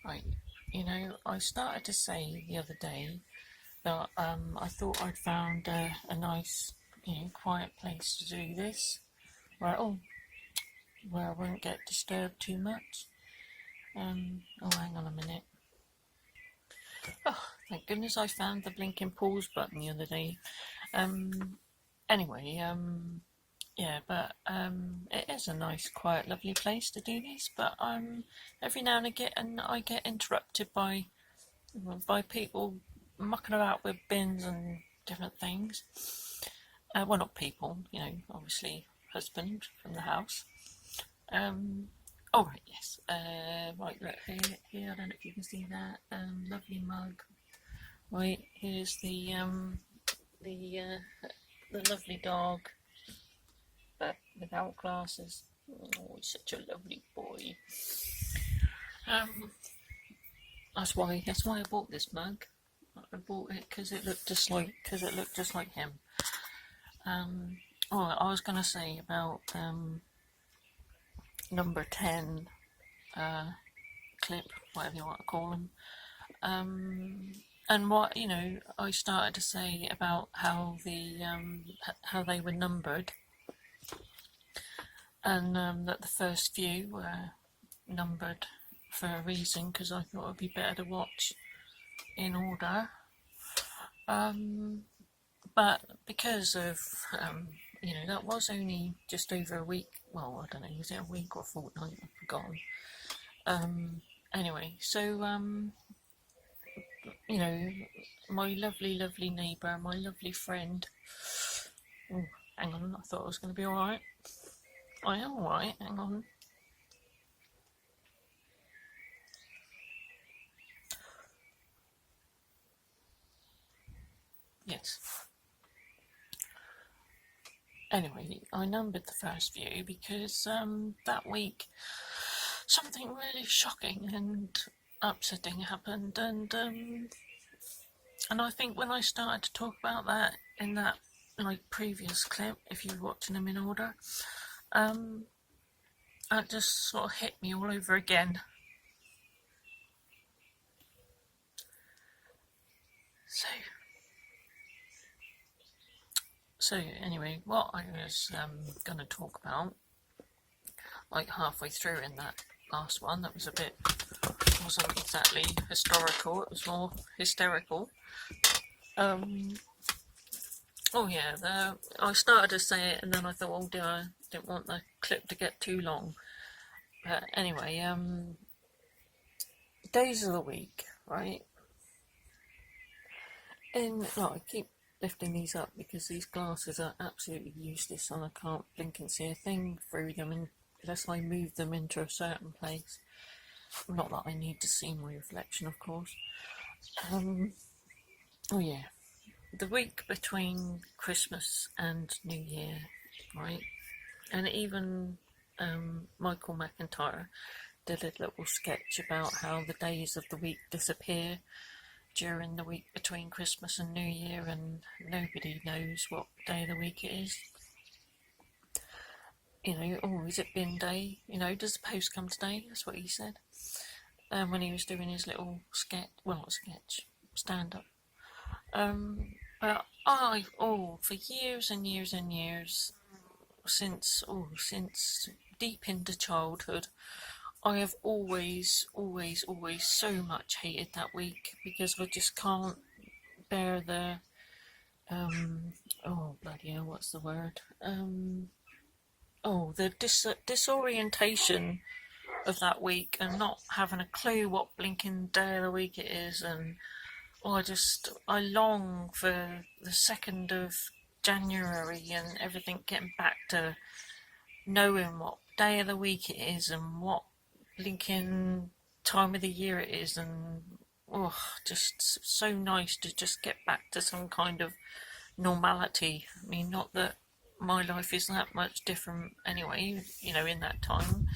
Right, I started to say the other day that I thought I'd found a nice, quiet place to do this, where where I won't get disturbed too much. Hang on a minute. Oh, thank goodness I found the blinking pause button the other day. Um, anyway, yeah, but it is a nice, quiet, lovely place to do this. But every now and again, I get interrupted by people mucking about with bins and different things. Well, not people, obviously husband from the house. Oh right, yes. Right, look here. I don't know if you can see that lovely mug. Right, here's the the lovely dog, but without glasses. Oh, he's such a lovely boy. Um, that's why I bought this mug. I bought it because it looked just like him. I was going to say about number 10 clip, whatever you want to call them. And what I started to say about how how they were numbered, and that the first few were numbered for a reason, because I thought it would be better to watch in order. But because of that was only just over a week. Well, I don't know, is it a week or a fortnight? I've forgotten. Anyway, so my lovely, lovely neighbour, my lovely friend. Oh, hang on, I thought I was going to be alright. I am alright, hang on. Yes. Anyway, I numbered the first few because that week something really shocking and upsetting happened, and I think when I started to talk about that in that previous clip, if you're watching them in order, that just sort of hit me all over again. So anyway, what I was going to talk about, halfway through in that last one, that was wasn't exactly historical, it was more hysterical. I started to say it and then I thought, oh dear, I didn't want the clip to get too long. But anyway, days of the week, right? I keep lifting these up because these glasses are absolutely useless and I can't blink and see a thing through them unless I move them into a certain place. Not that I need to see my reflection, of course. The week between Christmas and New Year, right? And even Michael McIntyre did a little sketch about how the days of the week disappear during the week between Christmas and New Year, and nobody knows what day of the week it is. Is it bin day? Does the post come today? That's what he said. When he was doing his little sketch, well, not sketch, stand up. But for years and years and years, since deep into childhood, I have always, always, always so much hated that week because I just can't bear the bloody hell, what's the word? The disorientation of that week and not having a clue what blinking day of the week it is, and I long for the 2nd of January and everything getting back to knowing what day of the week it is and what blinking time of the year it is, and just so nice to just get back to some kind of normality. I mean, not that my life is that much different anyway, in that time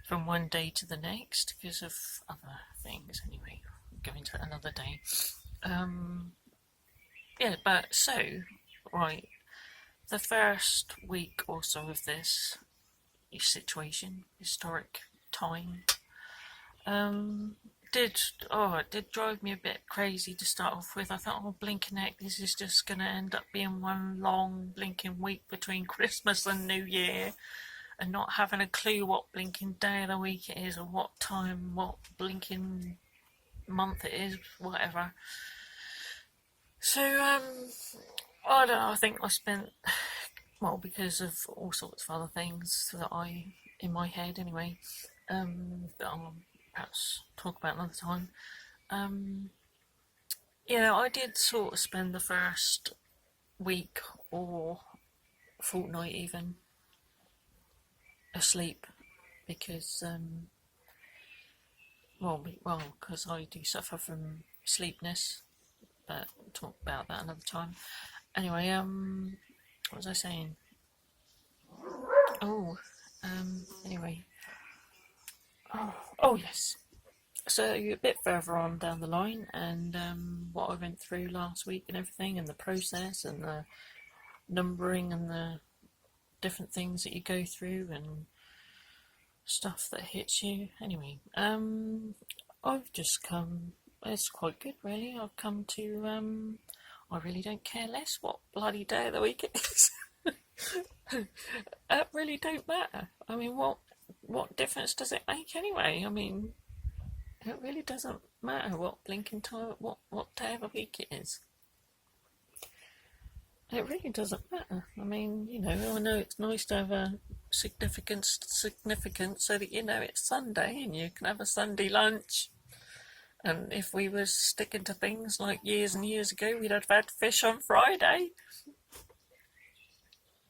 from one day to the next because of other things anyway. Going to another day. The first week or so of this historic time, did. Oh, it did drive me a bit crazy to start off with. I thought, oh, blinking heck, this is just going to end up being one long blinking week between Christmas and New Year, and not having a clue what blinking day of the week it is, or what time, what blinking month it is, whatever. So, I don't know. I think I spent, well, because of all sorts of other things that in my head anyway, that I'll perhaps talk about another time. Yeah, I did sort of spend the first week or fortnight even asleep because, because I do suffer from sleepiness, but we'll talk about that another time. Anyway, what was I saying? Oh, anyway. Oh, yes. So a bit further on down the line, and what I went through last week and everything, and the process and the numbering and the different things that you go through and stuff that hits you. Anyway, I've just come. It's quite good, really. I've come to. I really don't care less what bloody day of the week it is. It really don't matter. I mean, what difference does it make anyway? I mean, it really doesn't matter what blinking time, what day of the week it is. It really doesn't matter. I mean, I know it's nice to have a significant so that you know it's Sunday and you can have a Sunday lunch. And if we were sticking to things like years and years ago, we'd have had fish on Friday.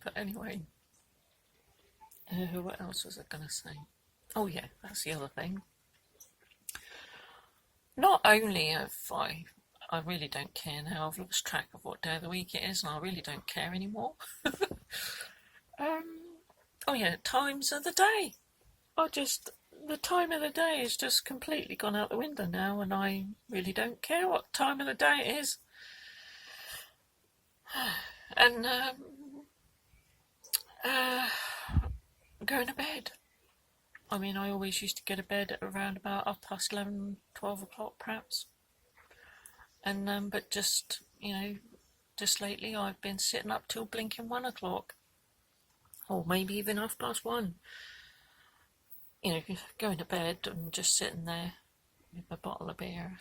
But anyway, what else was I going to say? Oh yeah, that's the other thing. Not only have I really don't care now, I've lost track of what day of the week it is, and I really don't care anymore. Oh yeah, times of the day. The time of the day has just completely gone out the window now, and I really don't care what time of the day it is. And, going to bed. I mean, I always used to go to bed at around about 11:30, 12 o'clock perhaps. And, but just lately I've been sitting up till blinking 1 o'clock. Or maybe even 1:30. Going to bed and just sitting there with a bottle of beer.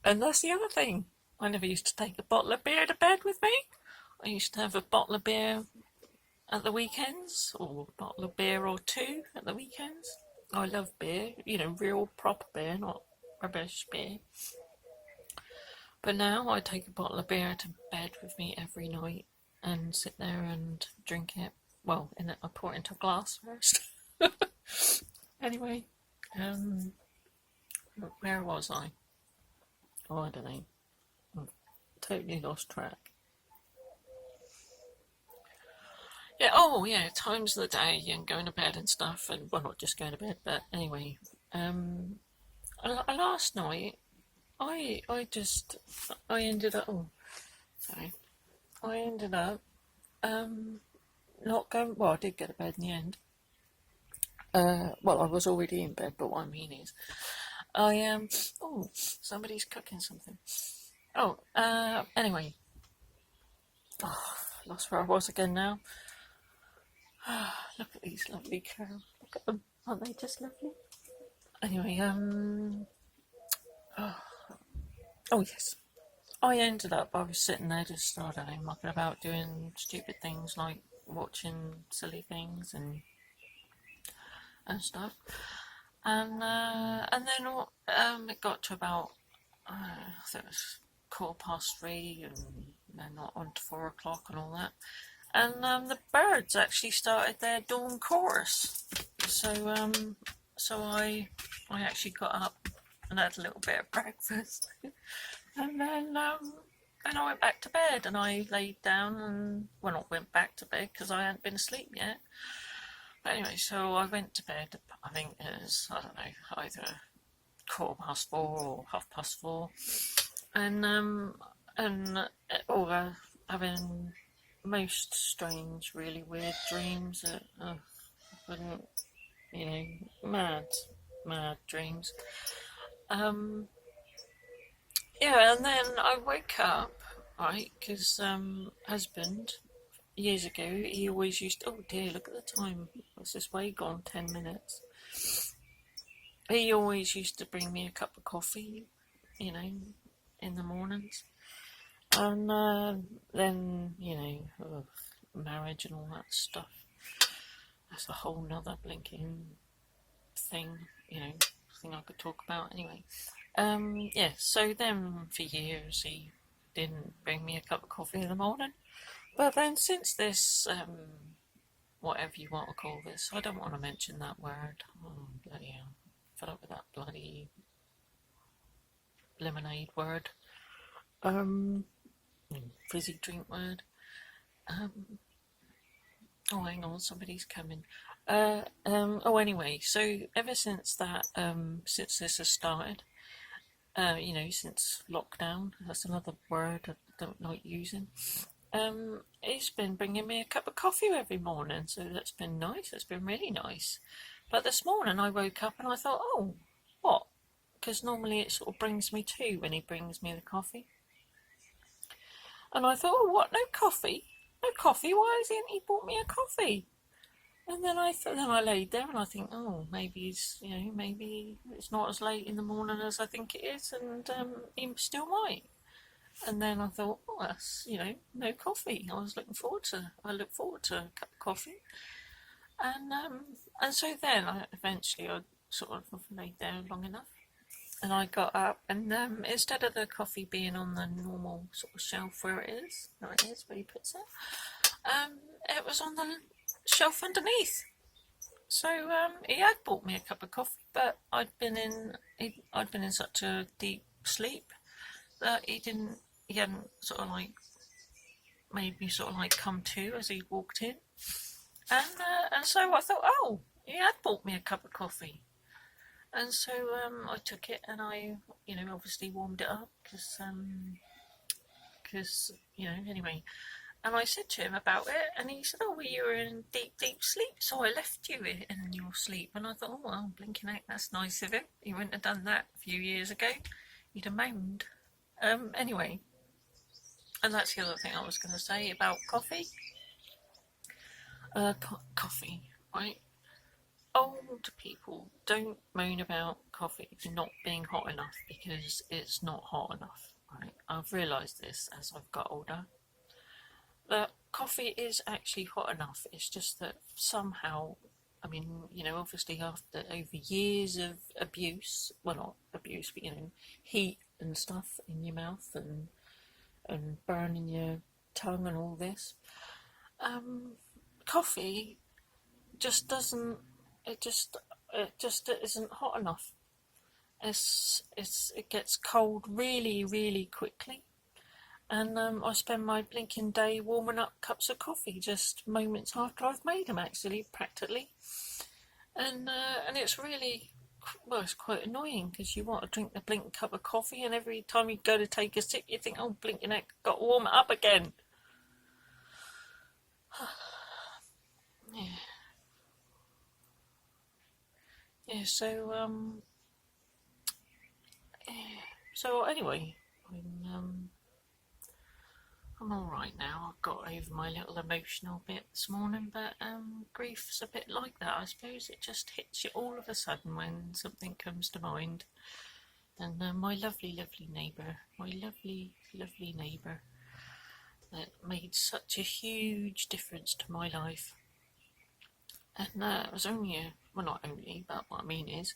And that's the other thing. I never used to take a bottle of beer to bed with me. I used to have a bottle of beer at the weekends, or a bottle of beer or two at the weekends. I love beer, real proper beer, not rubbish beer. But now I take a bottle of beer to bed with me every night and sit there and drink it. Well, I pour it into a glass first. Anyway, where was I? Oh, I don't know. I've totally lost track. Yeah, oh yeah, times of the day and going to bed and stuff, and well, not just going to bed, but anyway, last night I ended up. Oh, sorry. I ended up not going. Well, I did go to bed in the end. Well, I was already in bed, but what I mean is, I am. Oh, somebody's cooking something. Oh, anyway. Oh, lost where I was again now. Look at these lovely cows. Look at them. Aren't they just lovely? Anyway, oh yes. I was sitting there just, I don't know, mucking about doing stupid things like watching silly things and stuff. And then it got to about, I think it was 3:15, and then on to 4 o'clock and all that. And the birds actually started their dawn chorus. So I actually got up and had a little bit of breakfast, and then I went back to bed, and I laid down and not went back to bed because I hadn't been asleep yet. But anyway, so I went to bed. I think it was, I don't know, either 4:15 or 4:30, and having most strange, really weird dreams that wouldn't, mad dreams. Yeah, and then I woke up, right, because husband, years ago, he always used to, oh dear, look at the time, what's this way gone, 10 minutes. He always used to bring me a cup of coffee, you know, in the mornings. And then, marriage and all that stuff. That's a whole nother blinking thing, thing I could talk about anyway. Yeah, so then for years he didn't bring me a cup of coffee in the morning. But then since this, whatever you want to call this, I don't want to mention that word. Oh, bloody hell. Fed up with that bloody lemonade word. Fizzy drink word. Oh, hang on, somebody's coming. Anyway, so ever since that, since this has started, since lockdown, that's another word I don't like using. He's been bringing me a cup of coffee every morning, so that's been nice. That's been really nice. But this morning I woke up and I thought, oh, what? Because normally it sort of brings me two when he brings me the coffee. And I thought, oh, what? No coffee? No coffee? Why hasn't he bought me a coffee? And then I laid there and I think, oh, maybe maybe it's not as late in the morning as I think it is, and he still might. And then I thought, oh, that's no coffee. I look forward to a cup of coffee, and so then I sort of laid there long enough, and I got up, and instead of the coffee being on the normal sort of shelf where it is, where he puts it was on the shelf underneath. So he had bought me a cup of coffee, but I'd been in such a deep sleep that he hadn't sort of like made me sort of like come to as he walked in, and so I thought, oh, he had bought me a cup of coffee, and so I took it and I obviously warmed it up because anyway. And I said to him about it, and he said, oh, well, you were in deep, deep sleep, so I left you in your sleep. And I thought, oh, well, blinking heck, that's nice of him. He wouldn't have done that a few years ago. He'd have moaned. Anyway, and that's the other thing I was going to say about coffee. Coffee, right? Old people don't moan about coffee not being hot enough because it's not hot enough, right? I've realised this as I've got older. That coffee is actually hot enough. It's just that somehow, I mean, obviously after over years of abuse, well, not abuse, but heat and stuff in your mouth and burning your tongue and all this, coffee just doesn't. It just isn't hot enough. It gets cold really, really quickly. And I spend my blinking day warming up cups of coffee just moments after I've made them, actually, practically. And it's really, well, it's quite annoying because you want to drink the blinking cup of coffee, and every time you go to take a sip, you think, oh, blinking heck, got to warm it up again. Yeah. Yeah, so anyway, I'm alright now. I've got over my little emotional bit this morning, but grief's a bit like that, I suppose. It just hits you all of a sudden when something comes to mind. And my lovely, lovely neighbour, that made such a huge difference to my life. And it was only, well, not only, but what I mean is,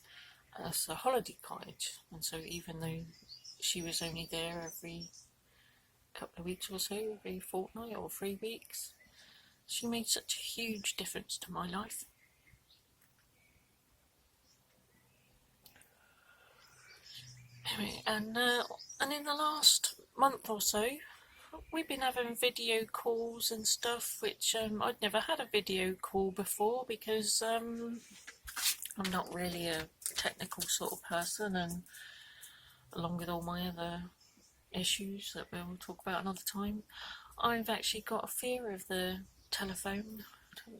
it's a holiday cottage, and so even though she was only there every couple of weeks or so, every fortnight or 3 weeks, she made such a huge difference to my life. Anyway, and in the last month or so, we've been having video calls and stuff, which I'd never had a video call before because I'm not really a technical sort of person, and along with all my other issues that we'll talk about another time, I've actually got a fear of the telephone.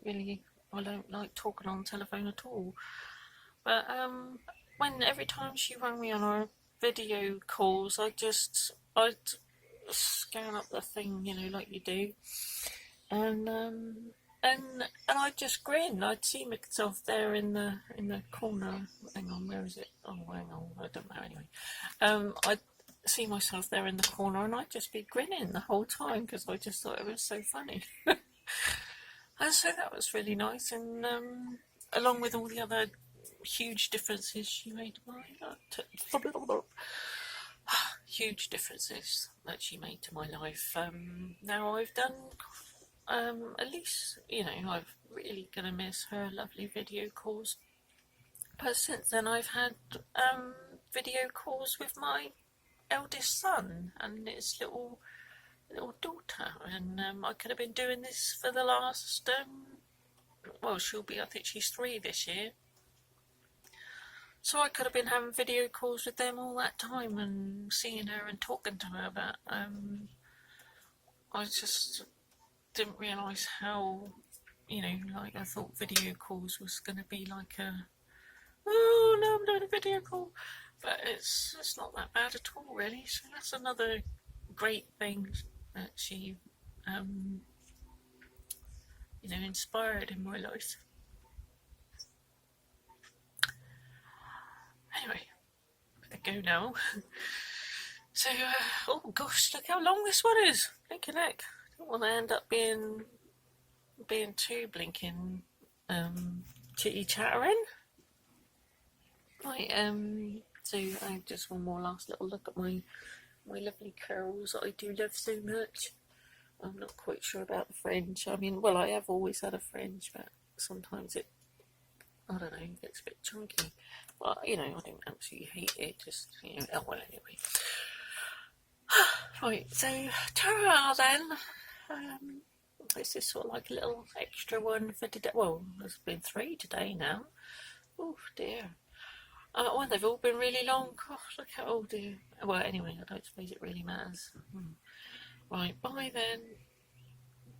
I don't like talking on the telephone at all. But when every time she rang me on our video calls, I'd scan up the thing, like you do, and I'd just grin. I'd see myself there in the corner. Hang on, where is it? Oh, hang on, I don't know. Anyway, I'd see myself there in the corner, and I'd just be grinning the whole time because I just thought it was so funny. And so that was really nice, and along with all the other huge differences she made to my huge differences that she made to my life. Now I've done at least, I'm really gonna miss her lovely video calls. But since then, I've had video calls with my eldest son and his little daughter, and I could have been doing this for the last I think she's 3 this year, so I could have been having video calls with them all that time and seeing her and talking to her, but I just didn't realise how, I thought video calls was going to be like oh no, I'm doing a video call, but it's not that bad at all, really. So that's another great thing that she inspired in my life. Anyway, I'm gonna go now. So oh gosh, look how long this one is. Blinking heck, I don't want to end up being too blinking chitty chattering. Right, so I just one more last little look at my lovely curls that I do love so much. I'm not quite sure about the fringe. I mean, well, I have always had a fringe, but sometimes I don't know, gets a bit chunky. But, I don't absolutely hate it, just, oh well, anyway. Right, so, ta-ra then. This is sort of like a little extra one for today. Well, there's been 3 today now. Oh, dear. Well, they've all been really long. Gosh, look how old dear. Well, anyway, I don't suppose it really matters. Right, bye then.